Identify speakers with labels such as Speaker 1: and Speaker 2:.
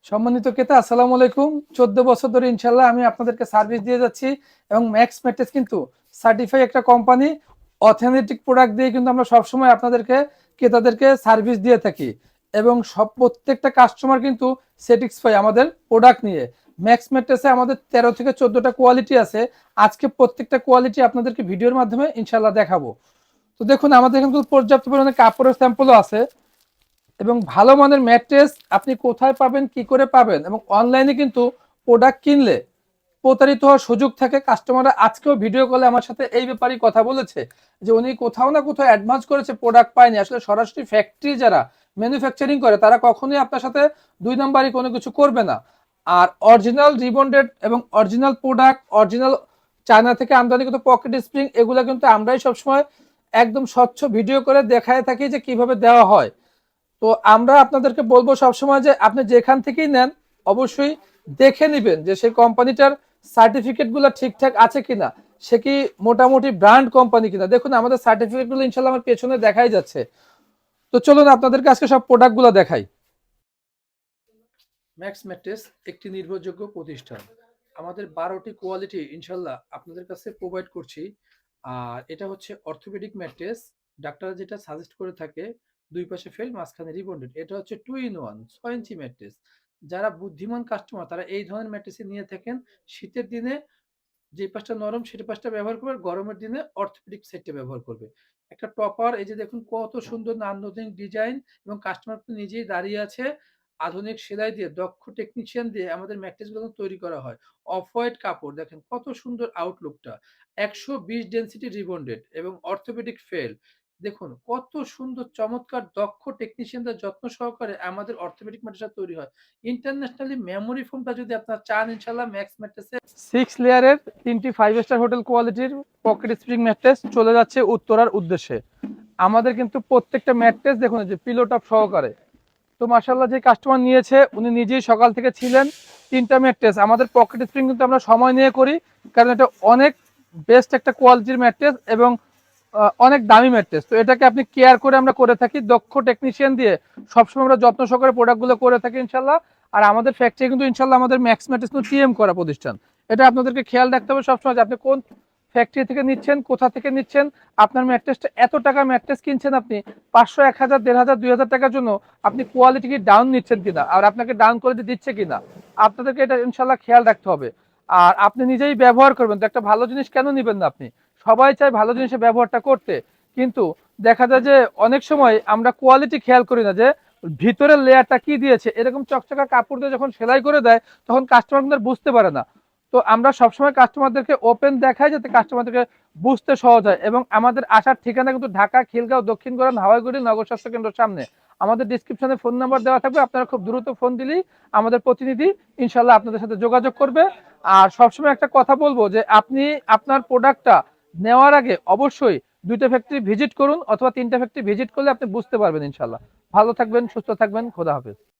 Speaker 1: সম্মানিত ক্রেতা, আসসালামু আলাইকুম। 14 বছর ধরে ইনশাল্লাহ আমি আপনাদেরকে সার্ভিস দিয়ে যাচ্ছি এবং ম্যাক্স ম্যাট্রেস কিন্তু সার্টিফাই একটা কোম্পানি। অথেন্টিক প্রোডাক্ট দিয়ে কিন্তু আমরা সবসময় আপনাদেরকে ক্রেতাদেরকে সার্ভিস দিয়ে থাকি এবং প্রত্যেকটা কাস্টমার কিন্তু স্যাটিসফাই আমাদের প্রোডাক্ট নিয়ে। ম্যাক্স ম্যাট্রেসে আমাদের 13 থেকে 14টা কোয়ালিটি আছে। আজকে প্রত্যেকটা কোয়ালিটি আপনাদেরকে ভিডিওর মাধ্যমে ইনশাল্লাহ দেখাবো। তো দেখুন, আমাদের কিন্তু পর্যাপ্ত পরিমাণে কাপড়ের স্যাম্পলও আছে এবং ভালো মানের ম্যাট্রেস আপনি কোথায় পাবেন, কি করে পাবেন, এবং অনলাইনে কিন্তু প্রোডাক্ট কিনলে প্রতারিত হওয়ার সুযোগ থাকে। কাস্টমাররা আজকেও ভিডিও কলে আমার সাথে এই ব্যাপারেই কথা বলেছে যে উনি কোথাও না কোথাও অ্যাডভান্স করেছে, প্রোডাক্ট পায়নি। আসলে সরাসরি ফ্যাক্টরি যারা ম্যানুফ্যাকচারিং করে তারা কখনোই আপনার সাথে দুই নাম্বারই কোনো কিছু করবে না। আর অরিজিনাল রিবন্ডেড এবং অরিজিনাল প্রোডাক্ট, অরিজিনাল চায়না থেকে আমদানিকৃত পকেট স্প্রিং, এগুলো কিন্তু আমরাই সবসময় একদম স্বচ্ছ ভিডিও করে দেখায় থাকি যে কিভাবে দেওয়া হয়। তো আমরা আপনাদেরকে বলবো সবসময় যে আপনি যেখান থেকেই নেন অবশ্যই দেখে নেবেন যে সেই কোম্পানিটার সার্টিফিকেট গুলো ঠিকঠাক আছে কিনা, সে কি মোটামুটি ব্র্যান্ড কোম্পানি কিনা। দেখুন, আমাদের সার্টিফিকেট গুলো ইনশাল্লাহ আমার পেছনে দেখাই যাচ্ছে। তো চলুন আপনাদেরকে আজকে সব প্রোডাক্ট গুলো দেখাই। ম্যাক্স ম্যাট্রেস একটি নির্ভরযোগ্য প্রতিষ্ঠান। আমাদের 12টি কোয়ালিটি ইনশাল্লাহ আপনাদের কাছে প্রোভাইড করছি। আর এটা হচ্ছে অর্থোপেডিক ম্যাট্রেস। ডাক্তাররা যেটা সাজেস্ট করে থাকে, দুই পাশে ফেল, মাঝখানে রিবন্ডেড। এটা হচ্ছে 2 in 1 6 ইঞ্চি ম্যাট্রেস। যারা বুদ্ধিমান কাস্টমার তারা এই ধরনের ম্যাট্রেসে নিয়ে থাকেন। শীতের দিনে যে পাশটা নরম সেটা পাশটা ব্যবহার করবে, গরমের দিনে অর্থোপেডিক সেটটা ব্যবহার করবে। একটা টপার, এই যে দেখুন কত সুন্দর নান্দনিক ডিজাইন, এবং কাস্টমার নিজেই দাঁড়িয়ে আছে। আধুনিক সেলাই দিয়ে, দক্ষ টেকনিশিয়ান দিয়ে আমাদের ম্যাট্রেসগুলো তৈরি করা হয়। অফ হোয়াইট কাপড়, দেখেন কত সুন্দর আউটলুকটা। 120 ডেনসিটি রিবন্ডেড এবং অর্থোপেডিক ফেল। দেখুন কত সুন্দর চমৎকার দক্ষ টেকনিশিয়ানদের যত্ন সহকারে আমাদের অর্থোপেডিক ম্যাট্রেস তৈরি হয়। ইন্টারন্যাশনালি মেমোরি ফোমটা যদি আপনারা চান, ইনশাল্লাহ ম্যাক্স ম্যাট্রেসে 6 লেয়ারের 3টি 5 স্টার হোটেল কোয়ালিটির পকেট স্প্রিং ম্যাট্রেস চলে যাচ্ছে উত্তরার উদ্দেশ্যে। আমাদের কিন্তু প্রত্যেকটা ম্যাট্রেস দেখুন যে পিলো টপ সহকারে। তো মাশাআল্লাহ, যে কাস্টমার নিয়েছে উনি নিজেই সকাল থেকে ছিলেন। 3টা ম্যাট্রেস আমাদের পকেট স্প্রিং কিন্তু আমরা সময় নিয়ে করি, কারণ এটা অনেক বেস্ট একটা কোয়ালিটির ম্যাট্রেস এবং অনেক দামি ম্যাট্রেস। তো এটাকে আপনি কেয়ার করে আমরা করে থাকি, দক্ষ টেকনিশিয়ান দিয়ে সবসময় আমরা যত্ন সহকারে প্রোডাক্টগুলো করে থাকি ইনশাল্লাহ। আর আমাদের ফ্যাক্টরি কিন্তু ইনশাল্লাহ আমাদের ম্যাক্স ম্যাট্রেস কিন্তু টিএম করা প্রতিষ্ঠান। এটা আপনাদেরকে খেয়াল রাখতে হবে সবসময় যে আপনি কোন ফ্যাক্টরি থেকে নিচ্ছেন, কোথা থেকে নিচ্ছেন। আপনার ম্যাট্রেসটা এত টাকা ম্যাট্রেস কিনছেন আপনি, 500, 1000, 1500, 2000 টাকার জন্য আপনি কোয়ালিটি কি ডাউন নিচ্ছেন কিনা, আর আপনাকে ডাউন কোয়ালিটি দিচ্ছে কিনা, আপনাদেরকে এটা ইনশাল্লাহ খেয়াল রাখতে হবে। আর আপনি নিজেই ব্যবহার করবেন তো একটা ভালো জিনিস কেন নিবেন না আপনি। সবাই চায় ভালো জিনিসের ব্যবহারটা করতে, কিন্তু দেখা যায় যে অনেক সময় আমরা কোয়ালিটি খেয়াল করি না, যে ভিতরের লেয়ারটা কি দিয়েছে। এরকম চকচকা কাপড় দিয়ে যখন সেলাই করে দেয় তখন কাস্টমার কিন্তু বুঝতে পারে না। তো আমরা সবসময় কাস্টমারদেরকে ওপেন দেখাই যাতে কাস্টমারদেরকে বুঝতে সহজ হয়। এবং আমাদের আসার ঠিকানা কিন্তু ঢাকা, খিলগাঁও, দক্ষিণগড়, হাওয়াইগুড়ি নগর স্বাস্থ্য কেন্দ্রের সামনে। আমাদের ডিসক্রিপশনে ফোন নাম্বার দেওয়া থাকবে, আপনারা খুব দ্রুত ফোন দিলেই আমাদের প্রতিনিধি ইনশাল্লাহ আপনাদের সাথে যোগাযোগ করবে। আর সবসময় একটা কথা বলবো যে আপনি আপনার প্রোডাক্টটা নেওয়ার আগে অবশ্যই 2টা ফ্যাক্টরি ভিজিট করুন, অথবা 3টা ফ্যাক্টরি ভিজিট করলে আপনি বুঝতে পারবেন ইনশাল্লাহ। ভালো থাকবেন, সুস্থ থাকবেন, খোদা হাফেজ।